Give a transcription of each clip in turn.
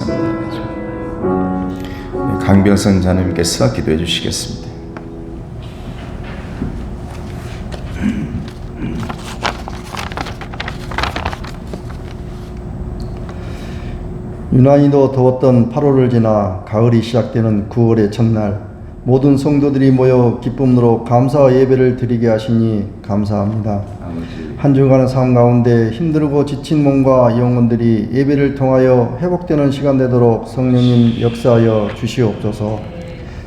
있습니다. 강병선 자님께서 기도해 주시겠습니다. 유난히도 더웠던 8월을 지나 가을이 시작되는 9월의 첫날, 모든 성도들이 모여 기쁨으로 감사 예배를 드리게 하시니 감사합니다. 한 주간의 삶 가운데 힘들고 지친 몸과 영혼들이 예배를 통하여 회복되는 시간 되도록 성령님 역사하여 주시옵소서.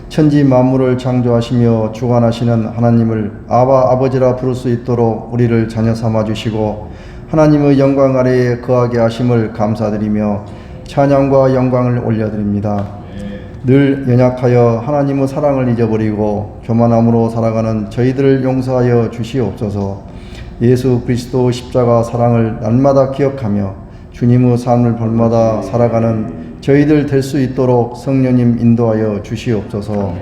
천지 만물을 창조하시며 주관하시는 하나님을 아바 아버지라 부를 수 있도록 우리를 자녀 삼아 주시고 하나님의 영광 아래에 거하게 하심을 감사드리며 찬양과 영광을 올려드립니다. 늘 연약하여 하나님의 사랑을 잊어버리고 교만함으로 살아가는 저희들을 용서하여 주시옵소서. 예수 그리스도 십자가 사랑을 날마다 기억하며 주님의 삶을 벌마다 살아가는 저희들 될 수 있도록 성령님 인도하여 주시옵소서.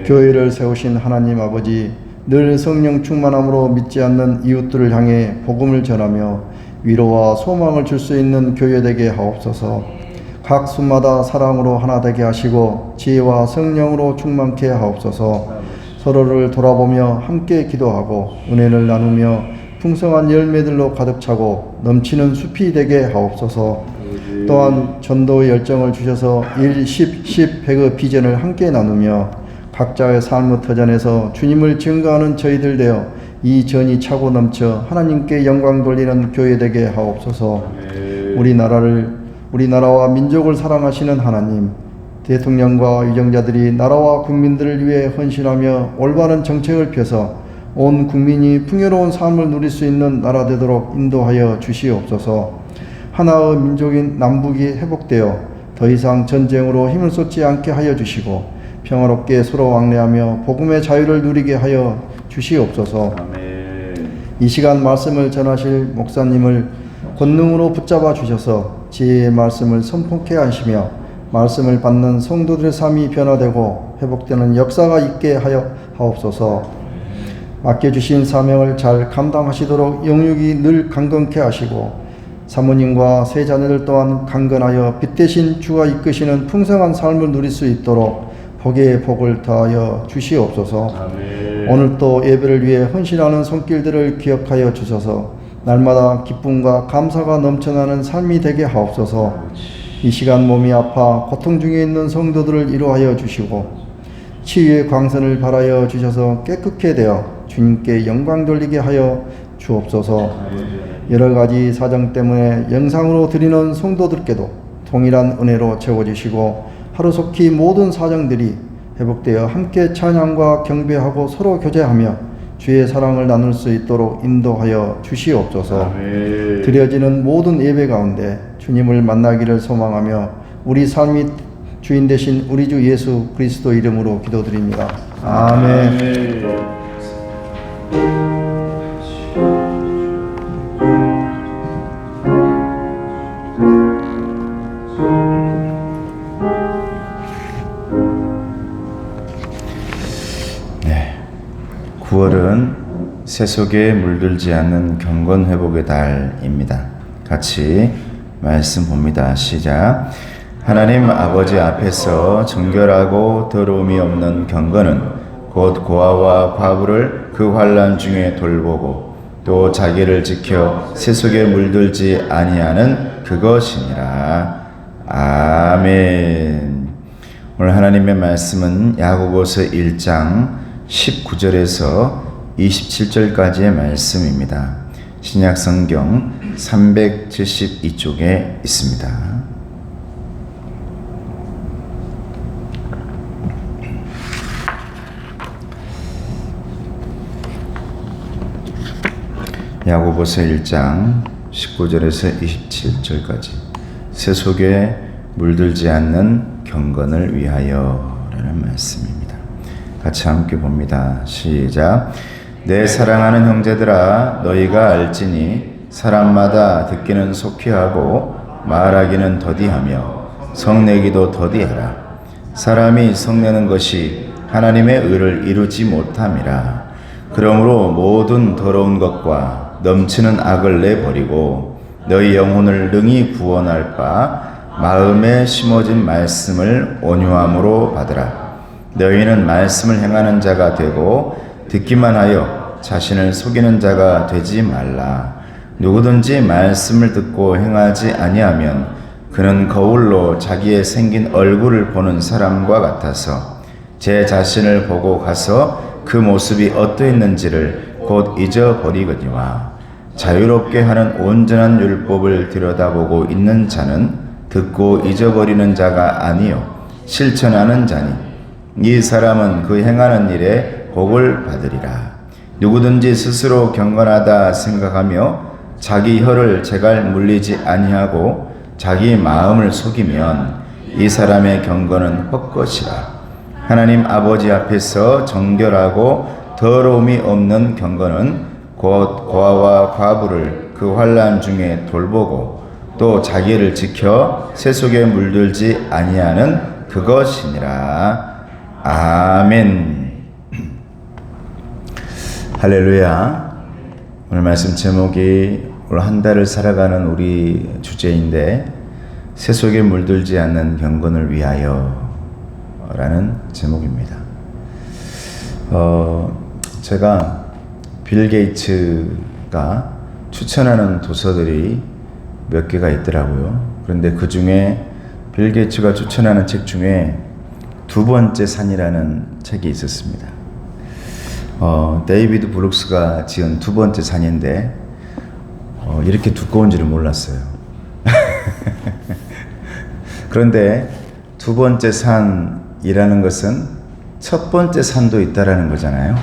교회를 세우신 하나님 아버지, 늘 성령 충만함으로 믿지 않는 이웃들을 향해 복음을 전하며 위로와 소망을 줄 수 있는 교회 되게 하옵소서. 각 순마다 사랑으로 하나 되게 하시고 지혜와 성령으로 충만케 하옵소서. 서로를 돌아보며 함께 기도하고 은혜를 나누며 풍성한 열매들로 가득 차고 넘치는 숲이 되게 하옵소서. 또한 전도의 열정을 주셔서 1, 10, 10, 100의 비전을 함께 나누며 각자의 삶의 터전에서 주님을 증거하는 저희들 되어 이 전이 차고 넘쳐 하나님께 영광 돌리는 교회 되게 하옵소서. 우리나라와 민족을 사랑하시는 하나님, 대통령과 유정자들이 나라와 국민들을 위해 헌신하며 올바른 정책을 펴서 온 국민이 풍요로운 삶을 누릴 수 있는 나라 되도록 인도하여 주시옵소서. 하나의 민족인 남북이 회복되어 더 이상 전쟁으로 힘을 쏟지 않게 하여 주시고 평화롭게 서로 왕래하며 복음의 자유를 누리게 하여 주시옵소서. 아멘. 이 시간 말씀을 전하실 목사님을 권능으로 붙잡아 주셔서 지혜의 말씀을 선포케 하시며 말씀을 받는 성도들의 삶이 변화되고 회복되는 역사가 있게 하여 하옵소서. 맡겨주신 사명을 잘 감당하시도록 영육이 늘 강건케 하시고 사모님과 세 자녀들 또한 강건하여 빛 대신 주가 이끄시는 풍성한 삶을 누릴 수 있도록 복에 복을 더하여 주시옵소서. 아멘. 오늘 또 예배를 위해 헌신하는 손길들을 기억하여 주셔서 날마다 기쁨과 감사가 넘쳐나는 삶이 되게 하옵소서. 이 시간 몸이 아파 고통 중에 있는 성도들을 위로하여 주시고 치유의 광선을 발하여 주셔서 깨끗게 되어 주님께 영광 돌리게 하여 주옵소서. 여러 가지 사정 때문에 영상으로 드리는 성도들께도 동일한 은혜로 채워주시고 하루속히 모든 사정들이 회복되어 함께 찬양과 경배하고 서로 교제하며 주의 사랑을 나눌 수 있도록 인도하여 주시옵소서. 아멘. 드려지는 모든 예배 가운데 주님을 만나기를 소망하며 우리 삶이 주인 되신 우리 주 예수 그리스도 이름으로 기도드립니다. 아멘. 아멘. 네, 9월은 세속에 물들지 않는 경건 회복의 달입니다. 같이 말씀 봅니다. 시작. 하나님 아버지 앞에서 정결하고 더러움이 없는 경건은 곧 고아와 과부를 그 환난 중에 돌보고 또 자기를 지켜 세속에 물들지 아니하는 그것이니라. 아멘. 오늘 하나님의 말씀은 야고보서 1장 19절에서 27절까지의 말씀입니다. 신약 성경 372쪽에 있습니다. 야고보서 1장 19절에서 27절까지 세속에 물들지 않는 경건을 위하여 라는 말씀입니다. 같이 함께 봅니다. 시작. 내 사랑하는 형제들아 너희가 알지니 사람마다 듣기는 속히 하고 말하기는 더디하며 성내기도 더디하라. 사람이 성내는 것이 하나님의 의를 이루지 못함이라. 그러므로 모든 더러운 것과 넘치는 악을 내버리고 너희 영혼을 능히 구원할 바 마음에 심어진 말씀을 온유함으로 받으라. 너희는 말씀을 행하는 자가 되고 듣기만 하여 자신을 속이는 자가 되지 말라. 누구든지 말씀을 듣고 행하지 아니하면 그는 거울로 자기의 생긴 얼굴을 보는 사람과 같아서 제 자신을 보고 가서 그 모습이 어떠했는지를 곧 잊어버리거니와 자유롭게 하는 온전한 율법을 들여다보고 있는 자는 듣고 잊어버리는 자가 아니요 실천하는 자니 이 사람은 그 행하는 일에 복을 받으리라. 누구든지 스스로 경건하다 생각하며 자기 혀를 제갈 물리지 아니하고 자기 마음을 속이면 이 사람의 경건은 헛것이라. 하나님 아버지 앞에서 정결하고 더러움이 없는 경건은 곧 고아와 과부를 그 환난 중에 돌보고 또 자기를 지켜 세속에 물들지 아니하는 그것이니라. 아멘. 할렐루야. 오늘 말씀 제목이 올 한 달을 살아가는 우리 주제인데 세속에 물들지 않는 경건을 위하여 라는 제목입니다. 제가 빌 게이츠가 추천하는 도서들이 몇 개가 있더라고요. 그런데 그 중에 빌 게이츠가 추천하는 책 중에 두 번째 산이라는 책이 있었습니다. 데이비드 브룩스가 지은 두 번째 산인데 이렇게 두꺼운 줄은 몰랐어요. 그런데 두 번째 산이라는 것은 첫 번째 산도 있다라는 거잖아요.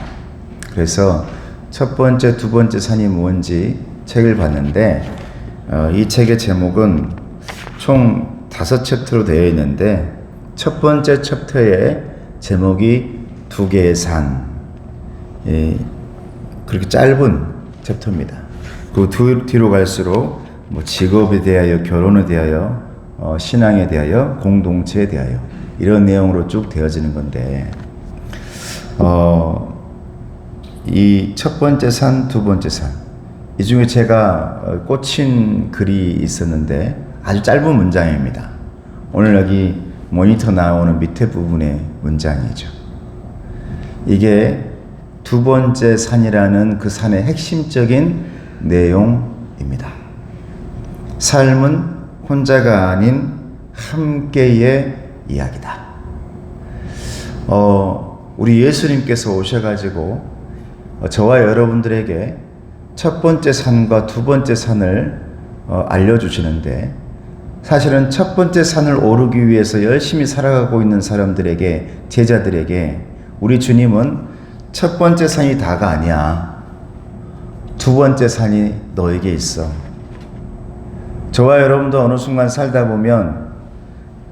그래서 첫 번째, 두 번째 산이 뭔지 책을 봤는데 이 책의 제목은 총 5챕터로 되어 있는데 첫 번째 챕터의 제목이 두 개의 산. 그렇게 짧은 챕터입니다. 그 뒤로 갈수록 뭐 직업에 대하여, 결혼에 대하여, 신앙에 대하여, 공동체에 대하여 이런 내용으로 쭉 되어지는 건데 이 첫 번째 산, 두 번째 산 이 중에 제가 꽂힌 글이 있었는데 아주 짧은 문장입니다. 오늘 여기 모니터 나오는 밑에 부분의 문장이죠. 이게 두 번째 산이라는 그 산의 핵심적인 내용입니다. 삶은 혼자가 아닌 함께의 이야기다. 우리 예수님께서 오셔가지고 저와 여러분들에게 첫 번째 산과 두 번째 산을 알려주시는데 사실은 첫 번째 산을 오르기 위해서 열심히 살아가고 있는 사람들에게, 제자들에게 우리 주님은 첫 번째 산이 다가 아니야. 두 번째 산이 너에게 있어. 저와 여러분도 어느 순간 살다 보면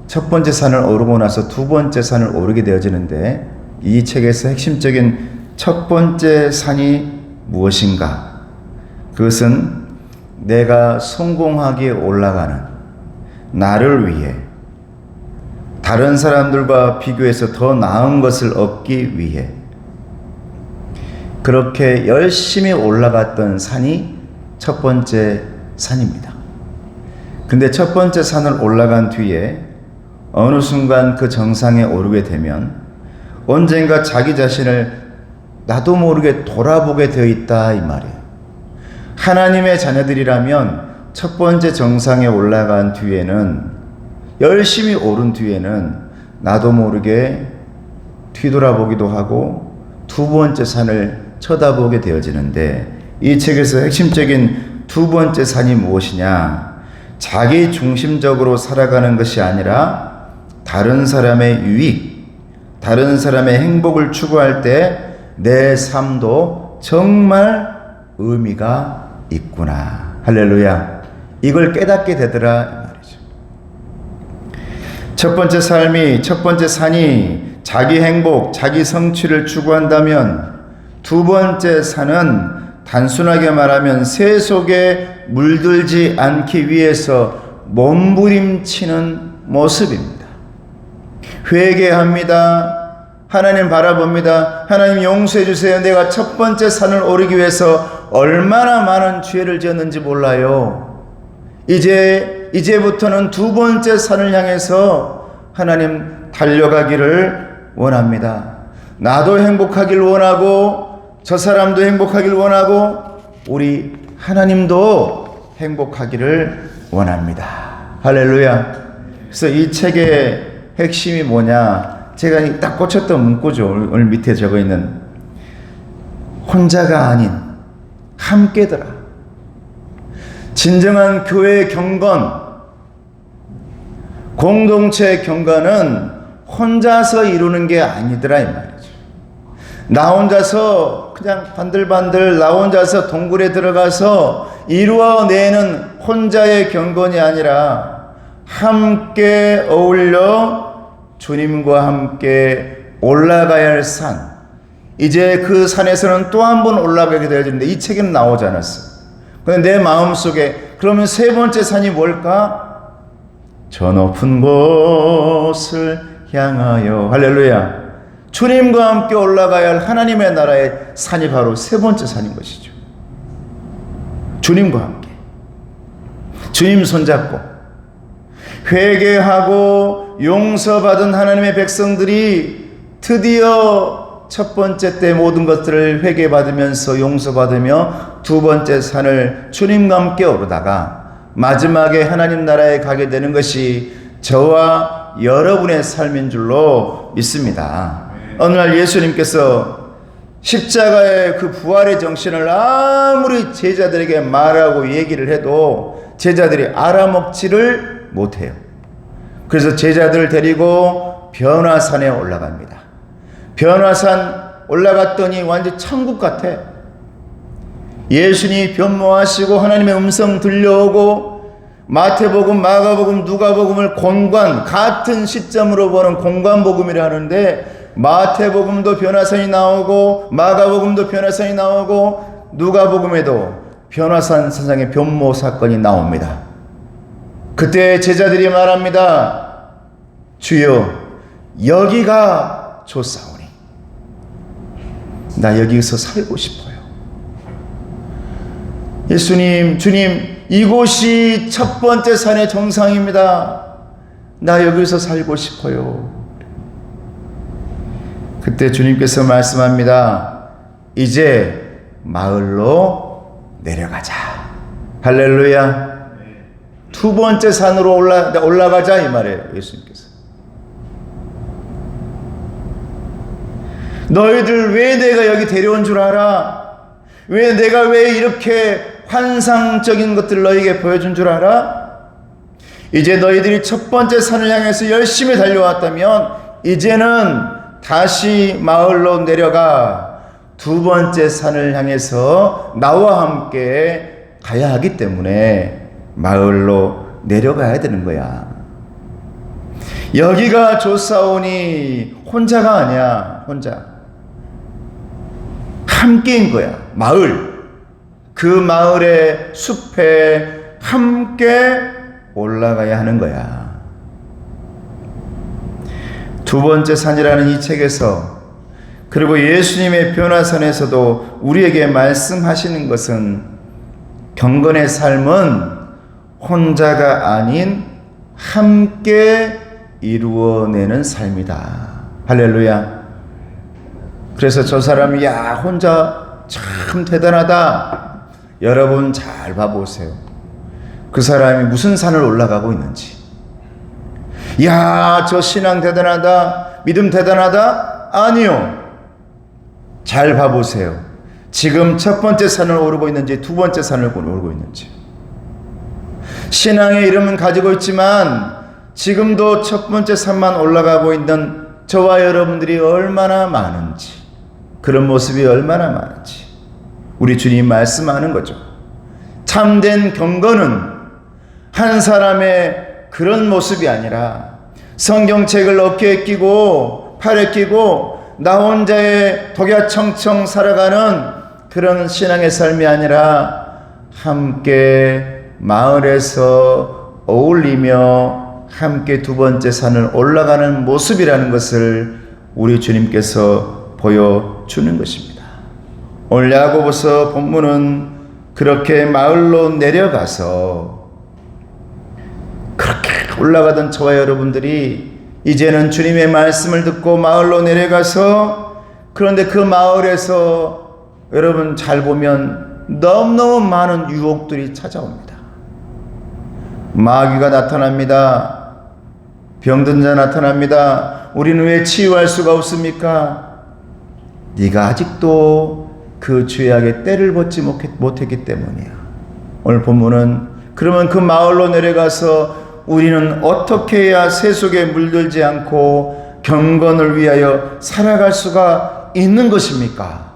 첫 번째 산을 오르고 나서 두 번째 산을 오르게 되어지는데 이 책에서 핵심적인 첫 번째 산이 무엇인가? 그것은 내가 성공하기에 올라가는 나를 위해 다른 사람들과 비교해서 더 나은 것을 얻기 위해 그렇게 열심히 올라갔던 산이 첫 번째 산입니다. 근데 첫 번째 산을 올라간 뒤에 어느 순간 그 정상에 오르게 되면 언젠가 자기 자신을 나도 모르게 돌아보게 되어 있다 이 말이에요. 하나님의 자녀들이라면 첫 번째 정상에 올라간 뒤에는 열심히 오른 뒤에는 나도 모르게 뒤돌아보기도 하고 두 번째 산을 쳐다보게 되어지는데 이 책에서 핵심적인 두 번째 산이 무엇이냐? 자기 중심적으로 살아가는 것이 아니라 다른 사람의 유익, 다른 사람의 행복을 추구할 때 내 삶도 정말 의미가 있구나. 할렐루야. 이걸 깨닫게 되더라 이 말이죠. 첫 번째 삶이, 첫 번째 산이 자기 행복, 자기 성취를 추구한다면 두 번째 산은 단순하게 말하면 세속에 물들지 않기 위해서 몸부림치는 모습입니다. 회개합니다. 하나님 바라봅니다. 하나님 용서해 주세요. 내가 첫 번째 산을 오르기 위해서 얼마나 많은 죄를 지었는지 몰라요. 이제 이제부터는 두 번째 산을 향해서 하나님 달려가기를 원합니다. 나도 행복하길 원하고 저 사람도 행복하길 원하고 우리 하나님도 행복하기를 원합니다. 할렐루야. 그래서 이 책의 핵심이 뭐냐? 제가 딱 꽂혔던 문구죠. 오늘 밑에 적어 있는 혼자가 아닌 함께더라. 진정한 교회의 경건, 공동체의 경건은 혼자서 이루는 게 아니더라 이 말이죠. 나 혼자서 그냥 반들반들 나 혼자서 동굴에 들어가서 이루어내는 혼자의 경건이 아니라 함께 어울려 주님과 함께 올라가야 할 산, 이제 그 산에서는 또 한 번 올라가게 되어지는데 이 책에는 나오지 않았어. 근데 내 마음속에 그러면 세 번째 산이 뭘까? 저 높은 곳을 향하여, 할렐루야, 주님과 함께 올라가야 할 하나님의 나라의 산이 바로 세 번째 산인 것이죠. 주님과 함께 주님 손잡고 회개하고 용서받은 하나님의 백성들이 드디어 첫 번째 때 모든 것들을 회개받으면서 용서받으며 두 번째 산을 주님과 함께 오르다가 마지막에 하나님 나라에 가게 되는 것이 저와 여러분의 삶인 줄로 믿습니다. 어느 날 예수님께서 십자가의 그 부활의 정신을 아무리 제자들에게 말하고 얘기를 해도 제자들이 알아먹지를 못해요. 그래서 제자들을 데리고 변화산에 올라갑니다. 변화산 올라갔더니 완전 천국 같아. 예수님이 변모하시고 하나님의 음성 들려오고 마태복음, 마가복음, 누가복음을 공관, 같은 시점으로 보는 공관복음이라 하는데 마태복음도 변화산이 나오고 마가복음도 변화산이 나오고 누가복음에도 변화산 사상의 변모 사건이 나옵니다. 그때 제자들이 말합니다. 주여, 여기가 좋사오니 나 여기서 살고 싶어요. 예수님, 주님, 이곳이 첫 번째 산의 정상입니다. 나 여기서 살고 싶어요. 그때 주님께서 말씀합니다. 이제 마을로 내려가자. 할렐루야. 두 번째 산으로 올라가자 이 말이에요. 예수님께서. 너희들 왜 내가 여기 데려온 줄 알아? 왜 내가 왜 이렇게 환상적인 것들을 너희에게 보여준 줄 알아? 이제 너희들이 첫 번째 산을 향해서 열심히 달려왔다면 이제는 다시 마을로 내려가 두 번째 산을 향해서 나와 함께 가야 하기 때문에 마을로 내려가야 되는 거야. 여기가 좋사오니 혼자가 아니야. 혼자 함께인 거야. 마을, 그 마을의 숲에 함께 올라가야 하는 거야. 두 번째 산이라는 이 책에서, 그리고 예수님의 변화산에서도 우리에게 말씀하시는 것은 경건의 삶은 혼자가 아닌 함께 이루어내는 삶이다. 할렐루야. 그래서 저 사람이 야 혼자 참 대단하다. 여러분 잘 봐보세요. 그 사람이 무슨 산을 올라가고 있는지. 야 저 신앙 대단하다. 믿음 대단하다. 아니요. 잘 봐보세요. 지금 첫 번째 산을 오르고 있는지 두 번째 산을 오르고 있는지. 신앙의 이름은 가지고 있지만 지금도 첫 번째 산만 올라가고 있는 저와 여러분들이 얼마나 많은지, 그런 모습이 얼마나 많은지 우리 주님 말씀하는 거죠. 참된 경건은 한 사람의 그런 모습이 아니라 성경책을 어깨에 끼고 팔에 끼고 나 혼자의 독야청청 살아가는 그런 신앙의 삶이 아니라 함께 마을에서 어울리며 함께 두 번째 산을 올라가는 모습이라는 것을 우리 주님께서 보여주는 것입니다. 오늘 야고보서 본문은 그렇게 마을로 내려가서 올라가던 저와 여러분들이 이제는 주님의 말씀을 듣고 마을로 내려가서, 그런데 그 마을에서 여러분 잘 보면 너무너무 많은 유혹들이 찾아옵니다. 마귀가 나타납니다. 병든 자 나타납니다. 우리는 왜 치유할 수가 없습니까? 네가 아직도 그 죄악의 때를 벗지 못했기 때문이야. 오늘 본문은 그러면 그 마을로 내려가서 우리는 어떻게 해야 세속에 물들지 않고 경건을 위하여 살아갈 수가 있는 것입니까?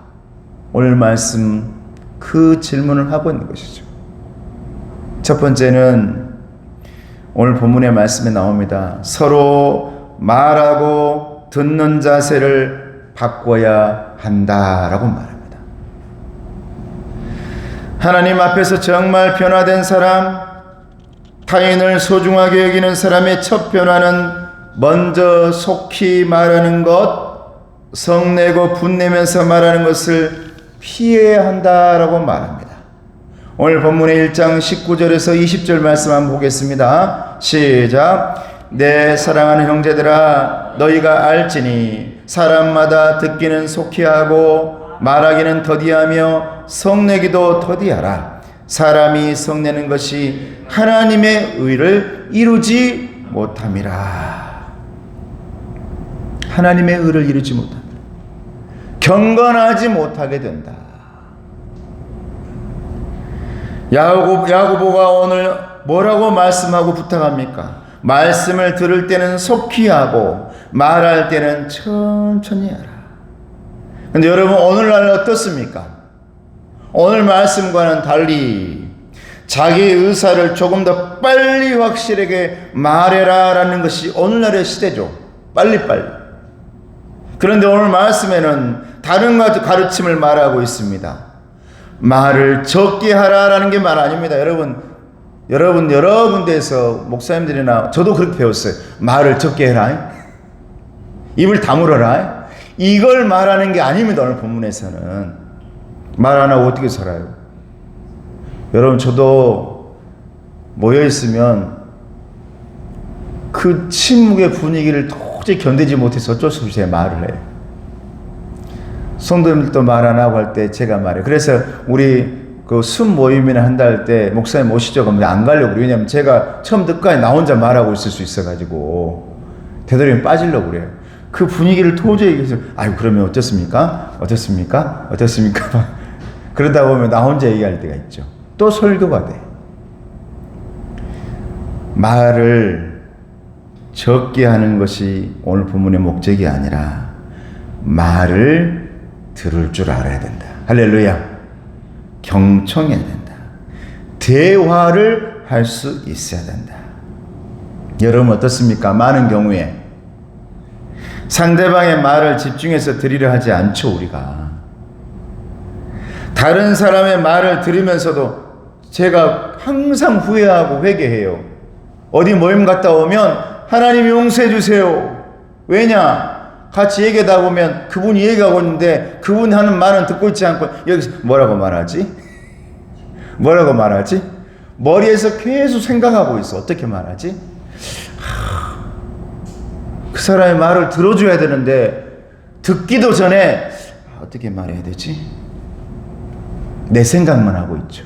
오늘 말씀 그 질문을 하고 있는 것이죠. 첫 번째는 오늘 본문의 말씀에 나옵니다. 서로 말하고 듣는 자세를 바꿔야 한다라고 말합니다. 하나님 앞에서 정말 변화된 사람, 타인을 소중하게 여기는 사람의 첫 변화는 먼저 속히 말하는 것, 성내고 분내면서 말하는 것을 피해야 한다라고 말합니다. 오늘 본문의 1장 19절에서 20절 말씀 한번 보겠습니다. 시작. 내 사랑하는 형제들아, 너희가 알지니 사람마다 듣기는 속히 하고 말하기는 더디하며 성내기도 더디하라. 사람이 성내는 것이 하나님의 의를 이루지 못함이라. 하나님의 의를 이루지 못한다. 경건하지 못하게 된다. 야고보가 오늘 뭐라고 말씀하고 부탁합니까? 말씀을 들을 때는 속히 하고 말할 때는 천천히 하라. 근데 여러분 오늘날 어떻습니까? 오늘 말씀과는 달리 자기 의사를 조금 더 빨리 확실하게 말해라 라는 것이 오늘날의 시대죠. 빨리빨리. 그런데 오늘 말씀에는 다른 가르침을 말하고 있습니다. 말을 적게 하라라는 게 말 아닙니다. 여러분 여러 군데에서 목사님들이나 저도 그렇게 배웠어요. 말을 적게 해라. 입을 다물어라. 이걸 말하는 게 아닙니다. 오늘 본문에서는. 말 안 하고 어떻게 살아요? 여러분 저도 모여있으면 그 침묵의 분위기를 도저히 견디지 못해서 어쩔 수 없이 제가 말을 해요. 성도님들도 말 안 하고 할 때 제가 말해요. 그래서 우리 그 숨 모임이나 한다 할 때 목사님 오시죠? 그러면 안 가려고 그래요. 왜냐면 제가 처음 끝까지 나 혼자 말하고 있을 수 있어가지고 되도록이면 빠지려고 그래요. 그 분위기를 도저히 얘기해서 아유 그러면 어떻습니까? 그러다 보면 나 혼자 얘기할 때가 있죠. 또 설교가 돼. 말을 적게 하는 것이 오늘 본문의 목적이 아니라 말을 들을 줄 알아야 된다. 할렐루야. 경청해야 된다. 대화를 할 수 있어야 된다. 여러분 어떻습니까? 많은 경우에 상대방의 말을 집중해서 들으려 하지 않죠. 우리가 다른 사람의 말을 들으면서도 제가 항상 후회하고 회개해요. 어디 모임 갔다 오면 하나님 용서해 주세요. 왜냐? 같이 얘기하다 보면 그분이 얘기하고 있는데 그분이 하는 말은 듣고 있지 않고 여기서 뭐라고 말하지? 머리에서 계속 생각하고 있어. 어떻게 말하지? 그 사람의 말을 들어줘야 되는데 듣기도 전에 어떻게 말해야 되지? 내 생각만 하고 있죠.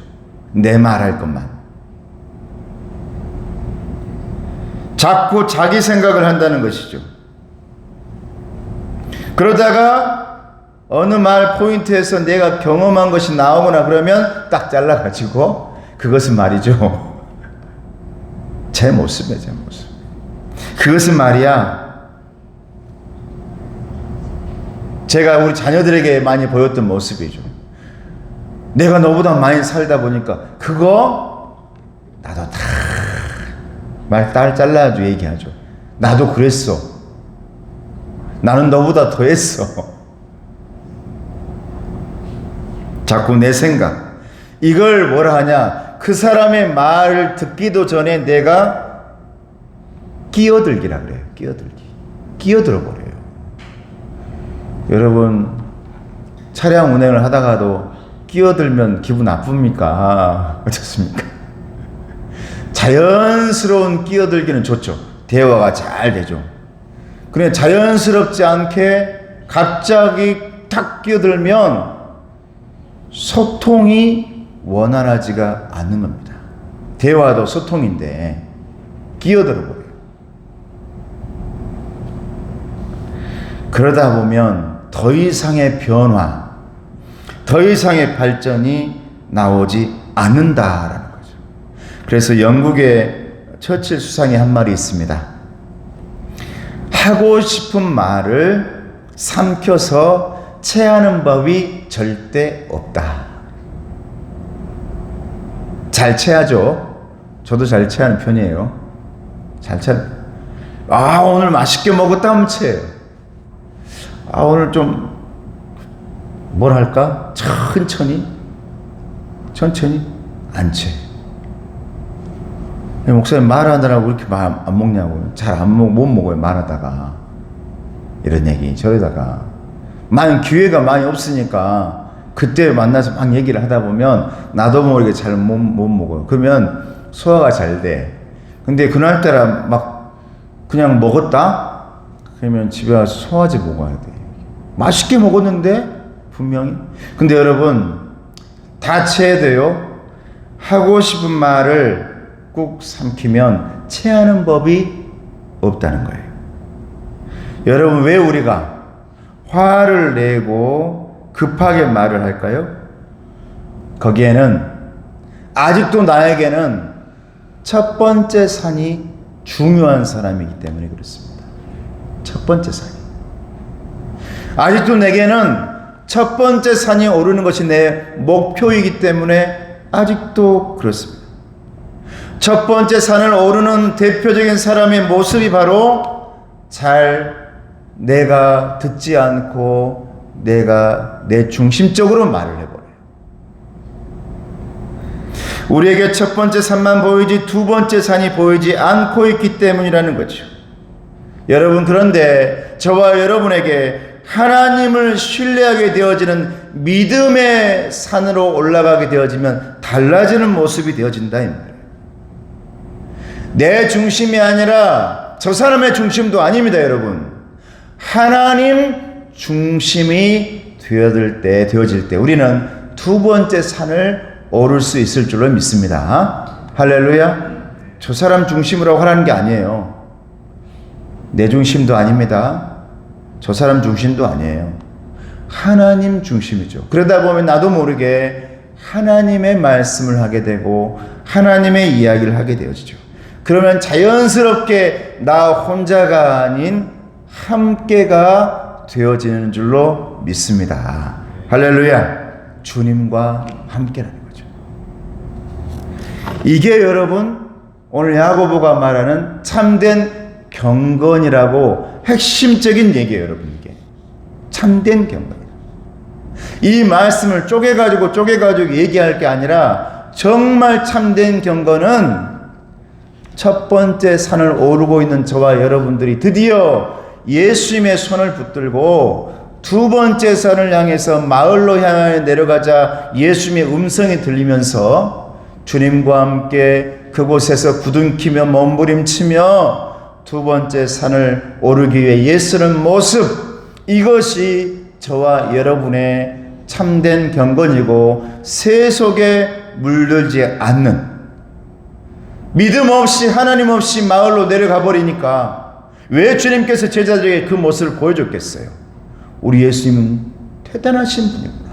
내 말할 것만. 자꾸 자기 생각을 한다는 것이죠. 그러다가 어느 말 포인트에서 내가 경험한 것이 나오거나 그러면 딱 잘라가지고 그것은 말이죠. 제 모습이에요. 제 모습. 그것은 말이야. 제가 우리 자녀들에게 많이 보였던 모습이죠. 내가 너보다 많이 살다 보니까 그거 나도 다 말 딸 잘라가지고 얘기하죠. 나도 그랬어. 나는 너보다 더 했어. 자꾸 내 생각. 이걸 뭐라 하냐. 그 사람의 말을 듣기도 전에 내가 끼어들기라 그래요. 끼어들어 버려요. 여러분 차량 운행을 하다가도 끼어들면 기분 나쁩니까? 어떻습니까? 자연스러운 끼어들기는 좋죠. 대화가 잘 되죠. 그런데 자연스럽지 않게 갑자기 탁 끼어들면 소통이 원활하지가 않는 겁니다. 대화도 소통인데 끼어들어 버려요. 그러다 보면 더 이상의 변화, 더 이상의 발전이 나오지 않는다라는 거죠. 그래서 영국의 처칠 수상이 한 말이 있습니다. 하고 싶은 말을 삼켜서 체하는 법이 절대 없다. 잘 체하죠. 저도 잘 체하는 편이에요. 잘 체. 오늘 맛있게 먹었다 하면 체해요. 오늘 좀 뭘 할까? 천천히 안 채. 목사님 말하느라고 그렇게 말 안 먹냐고요. 못 먹어요. 말하다가 이런 얘기 저러다가 기회가 많이 없으니까 그때 만나서 막 얘기를 하다 보면 나도 모르게 잘 못 먹어요. 그러면 소화가 잘 돼. 근데 그날따라 막 그냥 먹었다? 그러면 집에 와서 소화제 먹어야 돼. 맛있게 먹었는데 분명히. 근데 여러분 다 체해야 돼요. 하고 싶은 말을 꾹 삼키면 체하는 법이 없다는 거예요. 여러분 왜 우리가 화를 내고 급하게 말을 할까요? 거기에는 아직도 나에게는 첫 번째 산이 중요한 사람이기 때문에 그렇습니다. 첫 번째 산이. 아직도 내게는 첫 번째 산이 오르는 것이 내 목표이기 때문에 아직도 그렇습니다. 첫 번째 산을 오르는 대표적인 사람의 모습이 바로 내가 듣지 않고 내가 내 중심적으로 말을 해버려요. 우리에게 첫 번째 산만 보이지 두 번째 산이 보이지 않고 있기 때문이라는 거죠. 여러분, 그런데 저와 여러분에게 하나님을 신뢰하게 되어지는 믿음의 산으로 올라가게 되어지면 달라지는 모습이 되어진다 이 말이에요. 내 중심이 아니라 저 사람의 중심도 아닙니다, 여러분. 하나님 중심이 되어질 때 우리는 두 번째 산을 오를 수 있을 줄로 믿습니다. 할렐루야. 저 사람 중심으로 하라는 게 아니에요. 내 중심도 아닙니다. 저 사람 중심도 아니에요. 하나님 중심이죠. 그러다 보면 나도 모르게 하나님의 말씀을 하게 되고 하나님의 이야기를 하게 되어지죠. 그러면 자연스럽게 나 혼자가 아닌 함께가 되어지는 줄로 믿습니다. 할렐루야. 주님과 함께라는 거죠. 이게 여러분 오늘 야고보가 말하는 참된 경건이라고 핵심적인 얘기예요, 여러분. 이게 참된 경건이에요. 이 말씀을 쪼개가지고 얘기할 게 아니라 정말 참된 경건은 첫 번째 산을 오르고 있는 저와 여러분들이 드디어 예수님의 손을 붙들고 두 번째 산을 향해서 마을로 향해 내려가자 예수님의 음성이 들리면서 주님과 함께 그곳에서 부둥키며 몸부림치며 두 번째 산을 오르기 위해 예수는 모습, 이것이 저와 여러분의 참된 경건이고 세속에 물들지 않는, 믿음 없이 하나님 없이 마을로 내려가 버리니까 왜 주님께서 제자들에게 그 모습을 보여줬겠어요? 우리 예수님은 대단하신 분이구나.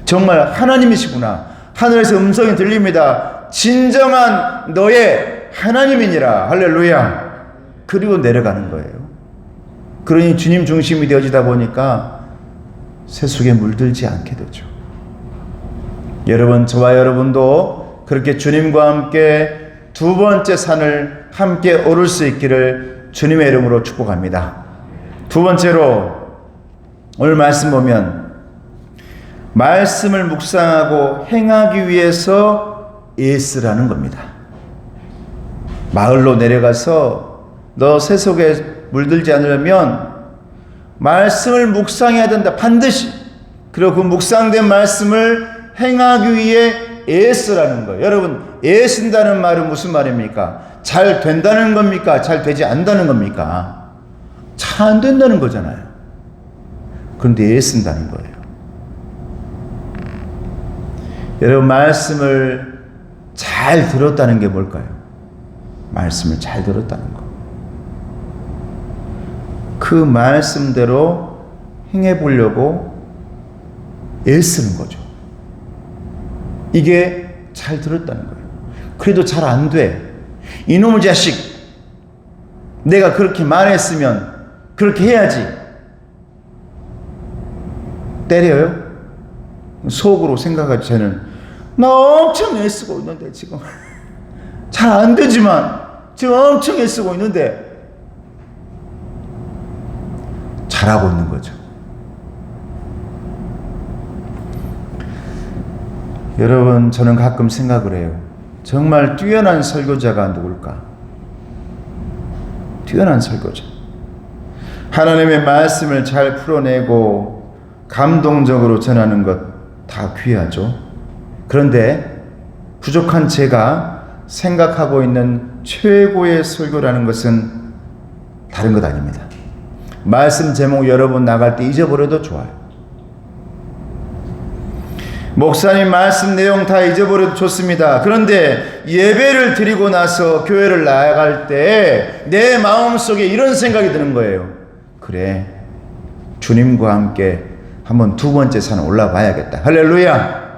정말 하나님이시구나. 하늘에서 음성이 들립니다. 진정한 너의 하나님이니라. 할렐루야. 그리고 내려가는 거예요. 그러니 주님 중심이 되어지다 보니까 세속에 물들지 않게 되죠. 여러분, 저와 여러분도 그렇게 주님과 함께 두 번째 산을 함께 오를 수 있기를 주님의 이름으로 축복합니다. 두 번째로 오늘 말씀 보면 말씀을 묵상하고 행하기 위해서 애쓰라는 겁니다. 마을로 내려가서 너 세속에 물들지 않으려면 말씀을 묵상해야 된다. 반드시. 그리고 그 묵상된 말씀을 행하기 위해 애쓰라는 거예요. 여러분, 애쓴다는 말은 무슨 말입니까? 잘 된다는 겁니까? 잘 되지 않는다는 겁니까? 잘 안 된다는 거잖아요. 그런데 애쓴다는 거예요. 여러분, 말씀을 잘 들었다는 게 뭘까요? 말씀을 잘 들었다는 거. 그 말씀대로 행해보려고 애쓰는 거죠. 이게 잘 들었다는 거예요. 그래도 잘 안 돼. 이놈의 자식, 내가 그렇게 말했으면 그렇게 해야지. 때려요? 속으로 생각하지. 쟤는 나 엄청 애쓰고 있는데 지금 잘 안 되지만 지금 엄청 애쓰고 있는데 잘하고 있는 거죠. 여러분, 저는 가끔 생각을 해요. 정말 뛰어난 설교자가 누굴까? 뛰어난 설교자. 하나님의 말씀을 잘 풀어내고 감동적으로 전하는 것 다 귀하죠. 그런데 부족한 제가 생각하고 있는 최고의 설교라는 것은 다른 것 아닙니다. 말씀 제목 여러분 나갈 때 잊어버려도 좋아요. 목사님 말씀 내용 다 잊어버려도 좋습니다. 그런데 예배를 드리고 나서 교회를 나아갈 때 내 마음속에 이런 생각이 드는 거예요. 그래, 주님과 함께 한번 두 번째 산 올라봐야겠다. 할렐루야.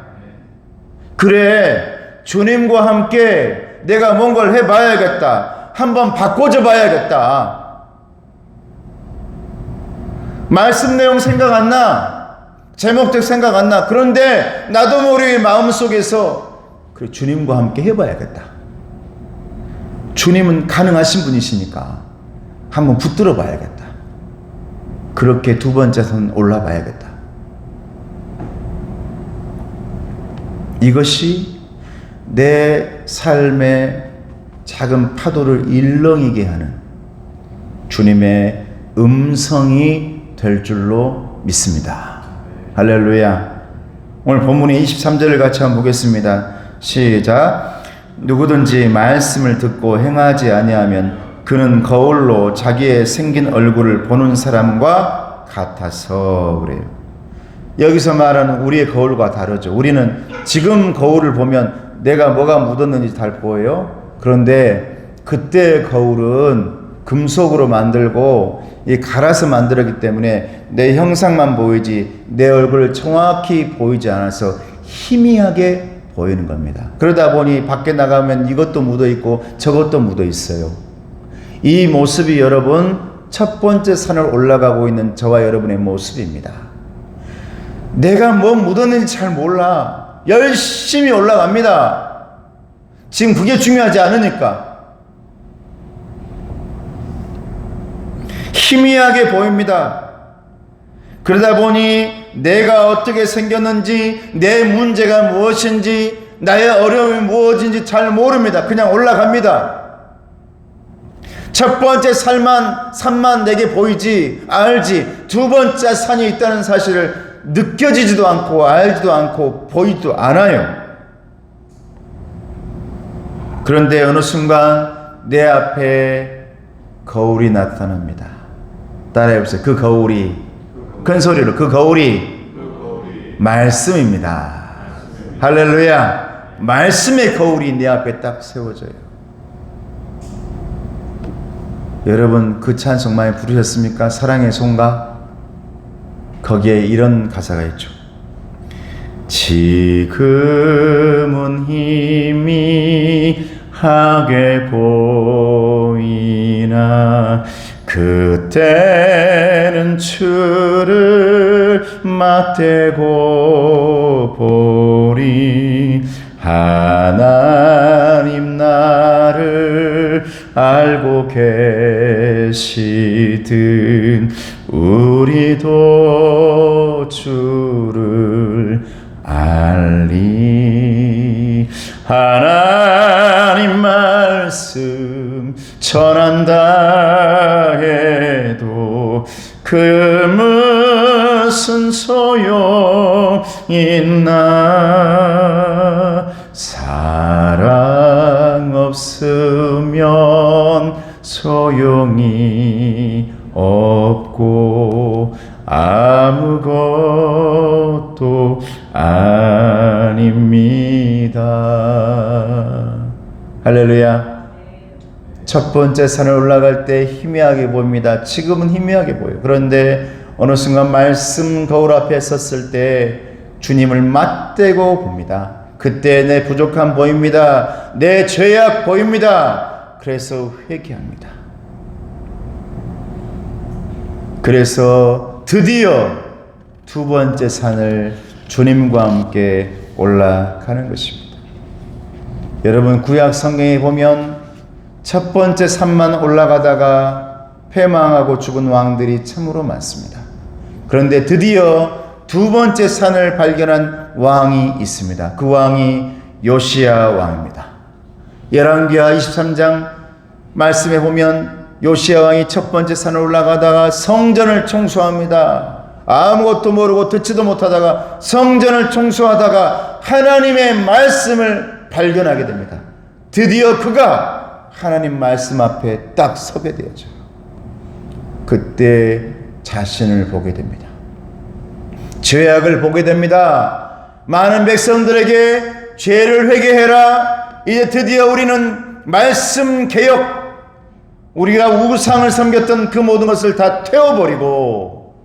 그래, 주님과 함께 내가 뭔가를 해봐야겠다. 한번 바꿔줘 봐야겠다. 말씀 내용 생각 안 나. 제목들 생각 안 나. 그런데 나도 모르게 마음속에서 그래, 주님과 함께 해봐야겠다. 주님은 가능하신 분이시니까 한번 붙들어 봐야겠다. 그렇게 두 번째 선 올라봐야겠다. 이것이 내 삶의 작은 파도를 일렁이게 하는 주님의 음성이 될 줄로 믿습니다. 할렐루야. 오늘 본문의 23절을 같이 한번 보겠습니다. 시작. 누구든지 말씀을 듣고 행하지 아니하면 그는 거울로 자기의 생긴 얼굴을 보는 사람과 같아서 그래요. 여기서 말하는 우리의 거울과 다르죠. 우리는 지금 거울을 보면 내가 뭐가 묻었는지 잘 보여요. 그런데 그때 거울은 금속으로 만들고 갈아서 만들었기 때문에 내 형상만 보이지 내 얼굴을 정확히 보이지 않아서 희미하게 보이는 겁니다. 그러다 보니 밖에 나가면 이것도 묻어 있고 저것도 묻어 있어요. 이 모습이 여러분 첫 번째 산을 올라가고 있는 저와 여러분의 모습입니다. 내가 뭐 묻었는지 잘 몰라. 열심히 올라갑니다. 지금 그게 중요하지 않으니까. 희미하게 보입니다. 그러다 보니 내가 어떻게 생겼는지, 내 문제가 무엇인지, 나의 어려움이 무엇인지 잘 모릅니다. 그냥 올라갑니다. 첫 번째 산만 내게 보이지, 알지. 두 번째 산이 있다는 사실을 느껴지지도 않고 알지도 않고 보이지도 않아요. 그런데 어느 순간 내 앞에 거울이 나타납니다. 따라해보세요. 그 거울이, 큰 소리로, 그 거울이 말씀입니다. 할렐루야. 말씀의 거울이 내 앞에 딱 세워져요. 여러분 그 찬송 많이 부르셨습니까? 사랑의 송가. 거기에 이런 가사가 있죠. 지금은 희미하게 보이나 그때는 주를 맞대고 보리. 하나님 나를 알고 계시든 우리도 주를 알리. 하나님 말씀 전한다 해도 그 무슨 소용 있나. 없으면 소용이 없고 아무것도 아닙니다. 할렐루야. 첫 번째 산을 올라갈 때 희미하게 보입니다. 지금은 희미하게 보여요. 그런데 어느 순간 말씀 거울 앞에 섰을 때 주님을 맞대고 봅니다. 그때 내 부족함 보입니다. 내 죄악 보입니다. 그래서 회개합니다. 그래서 드디어 두 번째 산을 주님과 함께 올라가는 것입니다. 여러분, 구약 성경에 보면 첫 번째 산만 올라가다가 패망하고 죽은 왕들이 참으로 많습니다. 그런데 드디어 두 번째 산을 발견한 왕이 있습니다. 그 왕이 요시야 왕입니다. 열왕기하 23장 말씀에 보면 요시야 왕이 첫 번째 산을 올라가다가 성전을 청소합니다. 아무것도 모르고 듣지도 못하다가 성전을 청소하다가 하나님의 말씀을 발견하게 됩니다. 드디어 그가 하나님 말씀 앞에 딱 서게 되어져요. 그때 자신을 보게 됩니다. 죄악을 보게 됩니다. 많은 백성들에게 죄를 회개해라. 이제 드디어 우리는 말씀 개혁, 우리가 우상을 섬겼던 그 모든 것을 다 태워버리고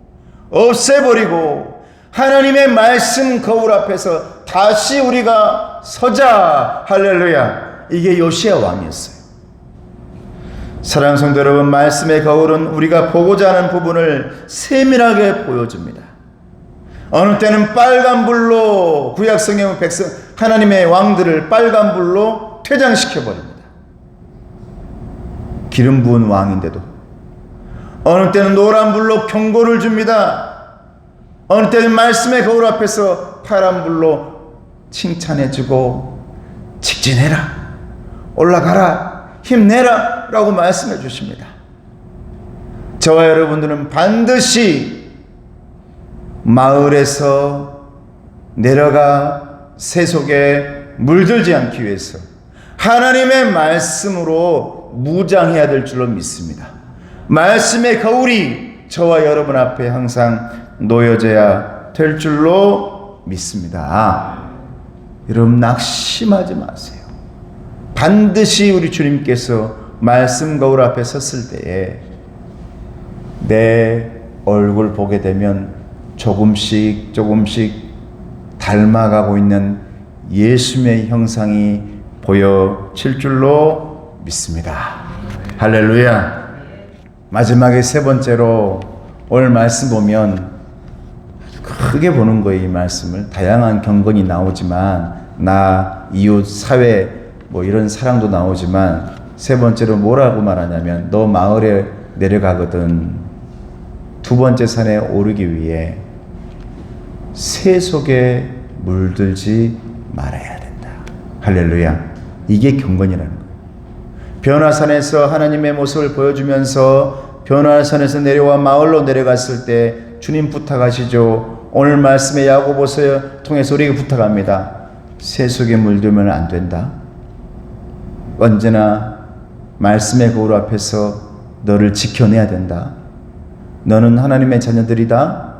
없애버리고 하나님의 말씀 거울 앞에서 다시 우리가 서자. 할렐루야. 이게 요시야 왕이었어요. 사랑하는 성도 여러분, 말씀의 거울은 우리가 보고자 하는 부분을 세밀하게 보여줍니다. 어느 때는 빨간불로 구약 성경 백성 하나님의 왕들을 빨간불로 퇴장시켜버립니다. 기름 부은 왕인데도. 어느 때는 노란불로 경고를 줍니다. 어느 때는 말씀의 거울 앞에서 파란불로 칭찬해주고 직진해라, 올라가라, 힘내라 라고 말씀해 주십니다. 저와 여러분들은 반드시 마을에서 내려가 새 속에 물들지 않기 위해서 하나님의 말씀으로 무장해야 될 줄로 믿습니다. 말씀의 거울이 저와 여러분 앞에 항상 놓여져야 될 줄로 믿습니다. 여러분, 낙심하지 마세요. 반드시 우리 주님께서 말씀 거울 앞에 섰을 때에 내 얼굴 보게 되면 조금씩 닮아가고 있는 예수님의 형상이 보여질 줄로 믿습니다. 할렐루야. 마지막에 세 번째로 오늘 말씀 보면 크게 보는 거예요. 이 말씀을 다양한 경건이 나오지만 나, 이웃, 사회 뭐 이런 사랑도 나오지만 세 번째로 뭐라고 말하냐면 너 마을에 내려가거든 두 번째 산에 오르기 위해 새 속에 물들지 말아야 된다. 할렐루야. 이게 경건이라는 거예요. 변화산에서 하나님의 모습을 보여주면서 변화산에서 내려와 마을로 내려갔을 때 주님 부탁하시죠. 오늘 말씀의 야고보서 통해서 우리에게 부탁합니다. 새 속에 물들면 안 된다. 언제나 말씀의 거울 앞에서 너를 지켜내야 된다. 너는 하나님의 자녀들이다.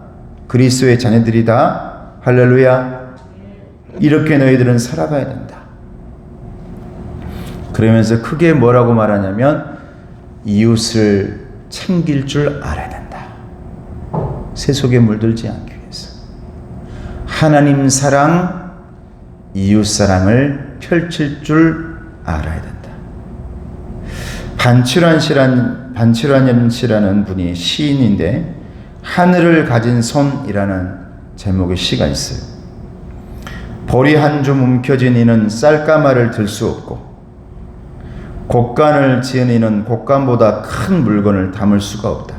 그리스도의 자녀들이다. 할렐루야. 이렇게 너희들은 살아가야 된다. 그러면서 크게 뭐라고 말하냐면 이웃을 챙길 줄 알아야 된다. 새 속에 물들지 않기 위해서 하나님 사랑, 이웃 사랑을 펼칠 줄 알아야 된다. 반치란 씨라는 분이 시인인데 하늘을 가진 손이라는 제목의 시가 있어요. 보리 한 줌 움켜진 이는 쌀가마를 들 수 없고 곡간을 지은 이는 곡간보다 큰 물건을 담을 수가 없다.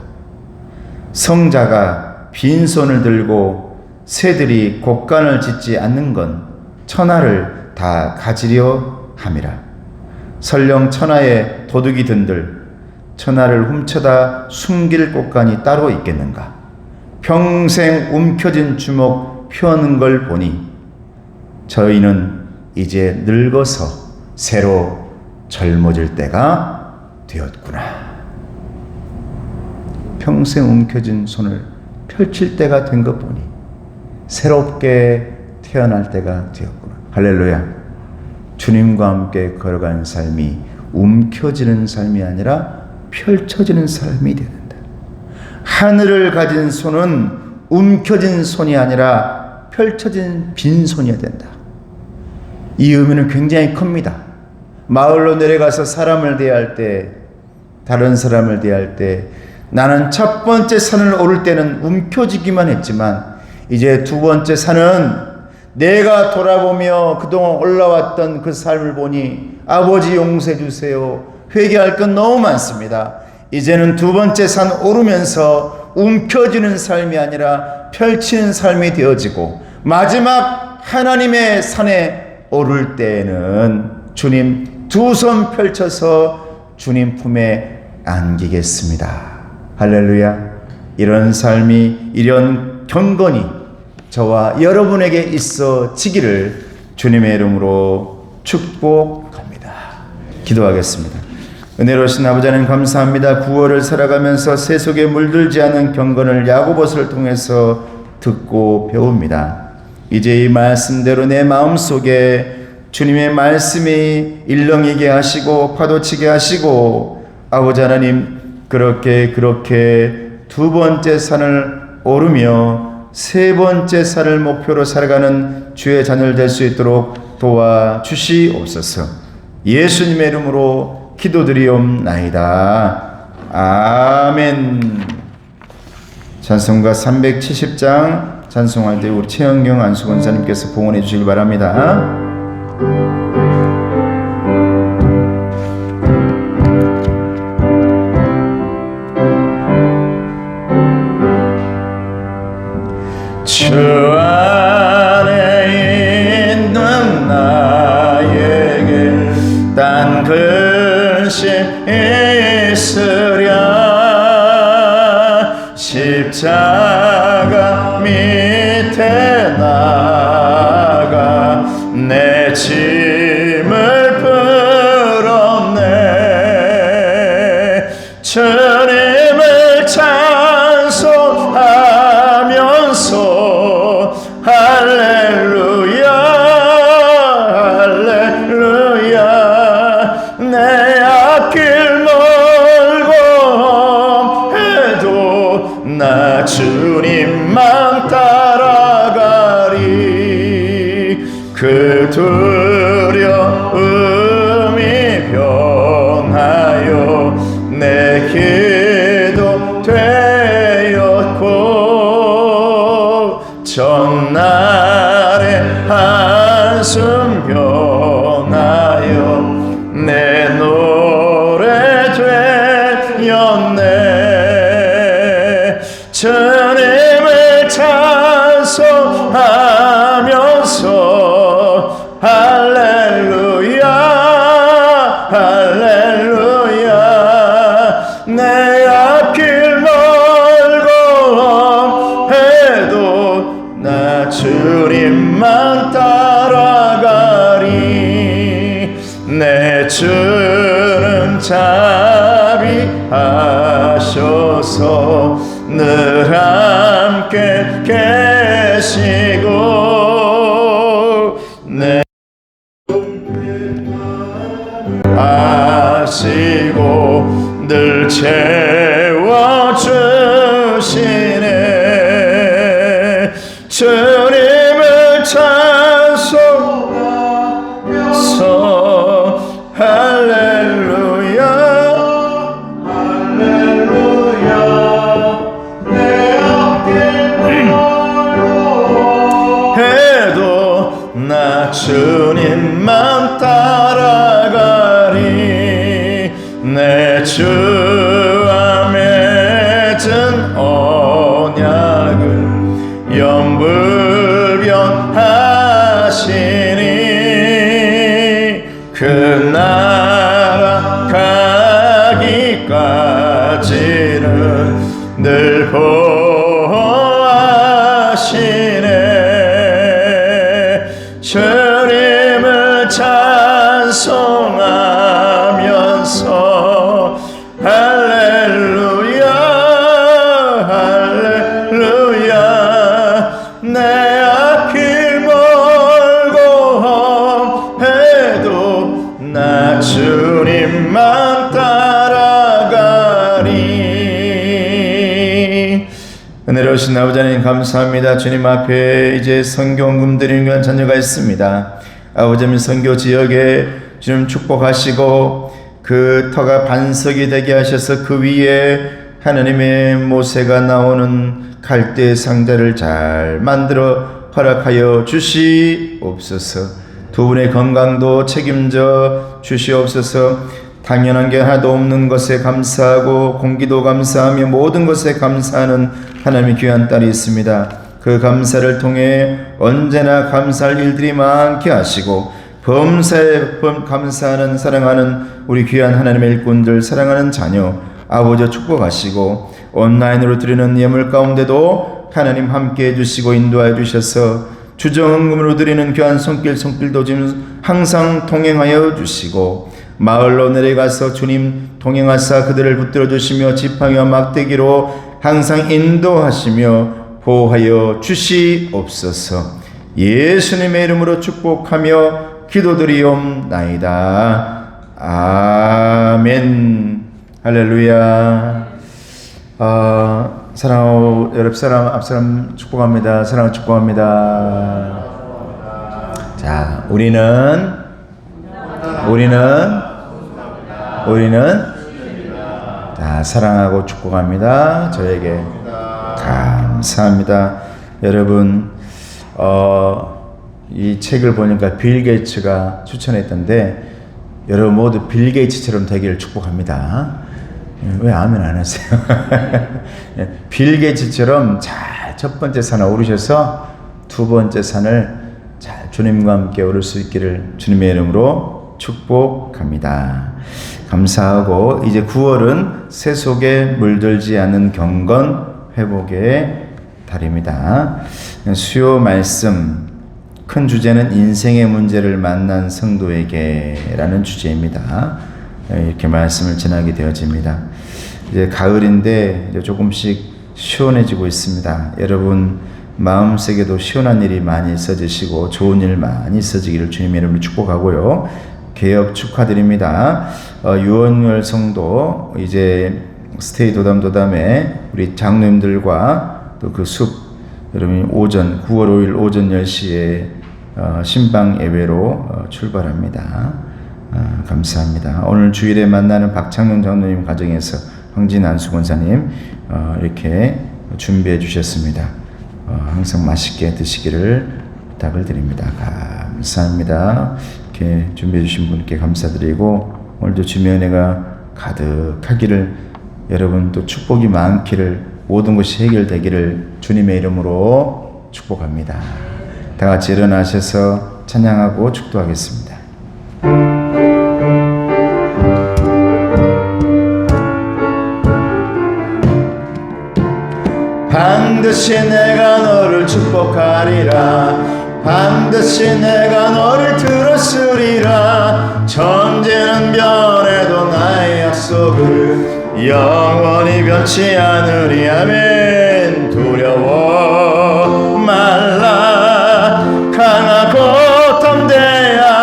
성자가 빈손을 들고 새들이 곡간을 짓지 않는 건 천하를 다 가지려 함이라. 설령 천하에 도둑이 든들 천하를 훔쳐다 숨길 곳간이 따로 있겠는가. 평생 움켜진 주먹 펴는 걸 보니 저희는 이제 늙어서 새로 젊어질 때가 되었구나. 평생 움켜쥔 손을 펼칠 때가 된 것 보니 새롭게 태어날 때가 되었구나. 할렐루야. 주님과 함께 걸어가는 삶이 움켜쥐는 삶이 아니라 펼쳐지는 삶이 되어야 된다. 하늘을 가진 손은 움켜진 손이 아니라 펼쳐진 빈손이어야 된다. 이 의미는 굉장히 큽니다. 마을로 내려가서 사람을 대할 때, 다른 사람을 대할 때 나는 첫 번째 산을 오를 때는 움켜쥐기만 했지만 이제 두 번째 산은 내가 돌아보며 그동안 올라왔던 그 삶을 보니 아버지 용서해 주세요. 회개할 건 너무 많습니다. 이제는 두 번째 산 오르면서 움켜쥐는 삶이 아니라 펼치는 삶이 되어지고 마지막 하나님의 산에 오를 때에는 주님 두 손 펼쳐서 주님 품에 안기겠습니다. 할렐루야. 이런 삶이, 이런 경건이 저와 여러분에게 있어지기를 주님의 이름으로 축복합니다. 기도하겠습니다. 은혜로우신 아버지 하나님 감사합니다. 9월을 살아가면서 세속에 물들지 않은 경건을 야고보서를 통해서 듣고 배웁니다. 이제 이 말씀대로 내 마음속에 주님의 말씀이 일렁이게 하시고 파도치게 하시고 아버지 하나님 그렇게 두 번째 산을 오르며 세 번째 산을 목표로 살아가는 주의 자녀를 될 수 있도록 도와주시옵소서. 예수님의 이름으로 기도드리옵나이다. 아멘. 찬송가 370장 찬송할 때 우리 최영경 안수권사님께서 봉헌해 주시기 바랍니다. 주 안에 있는 나에게 딴 근심 있으랴 십자가 밑에 나가 내 짐을 풀었네. 주님을 찬송하면서 할렐루야 할렐루야 내 앞길 멀고 해도 나 주님만 따라가리. 그 두려움이 변하여 내 기도 되었고 전날의 한숨 변하여 내 노래 되었네. 주님을 찬송하면서 할렐루야 할렐루야 내 앞길 멀고 해도 나 주님만 따라가리. 내 주는 자비하셔서 늘 함께 계시고 내 아시고 늘 채워주시네. 주님을 찬송하면서 할렐루야 할렐루야 내 앞길 멀고 해도 나 주님만 따라가리. 내 주와 맺은 언약을 영불변하시니 그 나라 가기까지는 늘 보호하시네. 주님을 찬송하 은혜로우신 아버지 하나님 감사합니다. 주님 앞에 이제 선교헌금 드리는 귀한 자녀가 있습니다. 아버지 하나님 선교 지역에 주님 축복하시고 그 터가 반석이 되게 하셔서 그 위에 하나님의 모세가 나오는 갈대 상자를 잘 만들어 허락하여 주시옵소서. 두 분의 건강도 책임져 주시옵소서. 당연한 게 하나도 없는 것에 감사하고 공기도 감사하며 모든 것에 감사하는 하나님의 귀한 딸이 있습니다. 그 감사를 통해 언제나 감사할 일들이 많게 하시고 범사에 감사하는 사랑하는 우리 귀한 하나님의 일꾼들, 사랑하는 자녀 아버지 축복하시고 온라인으로 드리는 예물 가운데도 하나님 함께 해주시고 인도하여 주셔서 주정헌금으로 드리는 귀한 손길도 지금 항상 통행하여 주시고 마을로 내려가서 주님 동행하사 그들을 붙들어 주시며 지팡이와 막대기로 항상 인도하시며 보호하여 주시옵소서. 예수님의 이름으로 축복하며 기도드리옵나이다. 아멘. 할렐루야. 사랑하고 옆사람 앞사람 축복합니다. 사랑을 축복합니다. 자, 우리는 자, 사랑하고 축복합니다. 저에게 감사합니다. 여러분 이 책을 보니까 빌 게이츠가 추천했던데 여러분 모두 빌 게이츠처럼 되기를 축복합니다. 왜 아멘 안 하세요? 빌 게이츠처럼 잘 첫 번째 산에 오르셔서 두 번째 산을 잘 주님과 함께 오를 수 있기를 주님의 이름으로 축복합니다. 감사하고 이제 9월은 세속에 물들지 않은 경건 회복의 달입니다. 수요 말씀 큰 주제는 인생의 문제를 만난 성도에게 라는 주제입니다. 이렇게 말씀을 전하게 되어집니다. 이제 가을인데 이제 조금씩 시원해지고 있습니다. 여러분 마음속에도 시원한 일이 많이 있어지시고 좋은 일 많이 있어지기를 주님의 이름으로 축복하고요. 개업 축하드립니다. 유언열 성도 이제 스테이 도담에 우리 장로님들과 또 그 숲 여러분 9월 5일 오전 10시에 신방 예배로 출발합니다. 감사합니다. 오늘 주일에 만나는 박창룡 장로님 가정에서 황진 안수권사님 이렇게 준비해 주셨습니다. 항상 맛있게 드시기를 부탁을 드립니다. 감사합니다. 이렇게 준비해 주신 분께 감사드리고 오늘도 주님의 은혜가 가득하기를 여러분 또 축복이 많기를 모든 것이 해결되기를 주님의 이름으로 축복합니다. 다 같이 일어나셔서 찬양하고 축도하겠습니다. 반드시 내가 너를 축복하리라. 반드시 내가 너를 들었으리라. 천지는 변해도 나의 약속을 영원히 변치 않으리. 아멘. 두려워 말라. 강하고 담대하라.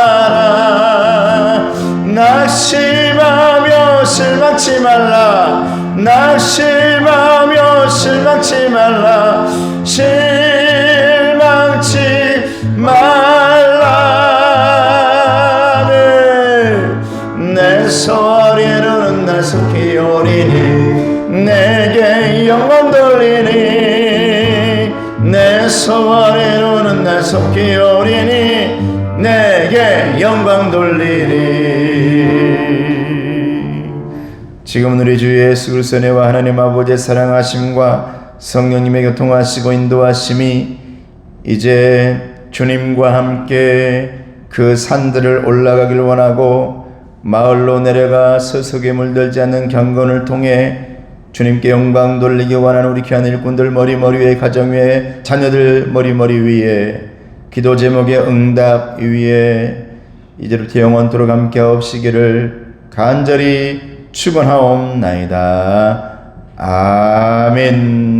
낙심하며 실망치 말라. 낙심하며 실망치 말라. 실망치 말라. 내 소리 이루는 날 속히 오리니 내게 영광 돌리니. 내 소리 이루는 날 속히 오리니 내게 영광 돌리니. 지금은 우리 주 예수 그리스도의 은혜와 하나님 아버지의 사랑하심과 성령님의 교통하시고 인도하심이 이제 주님과 함께 그 산들을 올라가길 원하고 마을로 내려가 서석에 물들지 않는 경건을 통해 주님께 영광 돌리기 원하는 우리 귀한 일꾼들 머리 위에, 가정 위에, 자녀들 머리 위에, 기도 제목의 응답 위에 이제부터 영원토록 함께 없시기를 간절히 축원하옵나이다. 아멘.